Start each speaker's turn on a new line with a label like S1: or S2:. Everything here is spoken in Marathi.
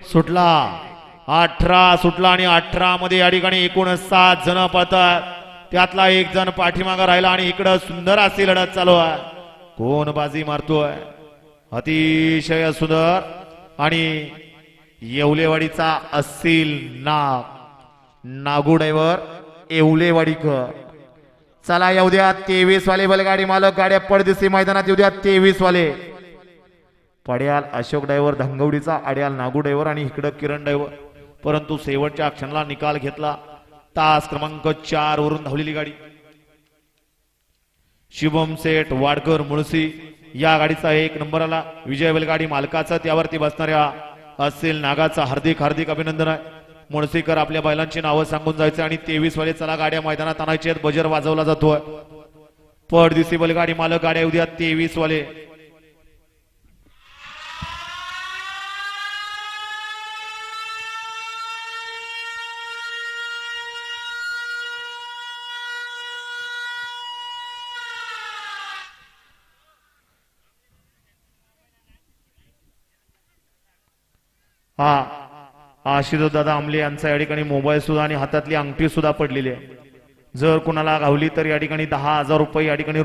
S1: सुटला 18 सुटला आणि 18 मध्ये या ठिकाणी एकूण 7 जण पळतात. त्यातला एक जण पाठीमागा राहिला आणि इकडं सुंदर अशी लढत चालू आहे. कोण बाजी मारतोय? अतिशय सुंदर आणि येवलेवाडीचा असील नागू ड्रायव्हर येवलेवाडीकर. चला येऊ द्या 23 वाले बैलगाडी मालक, गाड्या पडदिसी मैदानात येऊ द्या 23 वाले. पड्याल अशोक ड्रायव्हर धंगवडीचा, आड्याल नागू ड्रायव्हर आणि इकडं किरण ड्रायव्हर. परंतु शेवटच्या क्षणाला निकाल घेतला. तास क्रमांक 4 वरून धावलेली गाडी शुभम सेठ वाडकर मुळशी या गाडीचा 1 नंबर आला. विजय बैलगाडी मालकाचा त्यावरती बसणाऱ्या असेल नागाचा हार्दिक हार्दिक अभिनंदन आहे. मुळशीकर आपल्या बैलांची नावं सांगून जायचं आणि 23 वाले चला गाड्या मैदानात आणायचे आहेत. बजर वाजवला जातोय. पडदिसी बैलगाडी मालक, गाड्या उद्या 23 वाले. हा आशीर्वाद दादा आमले यांचा या ठिकाणी मोबाईल सुद्धा आणि हातातली अंगठी सुद्धा पडलेली आहे. जर कुणाला गावली तर या ठिकाणी 10,000 रुपये या ठिकाणी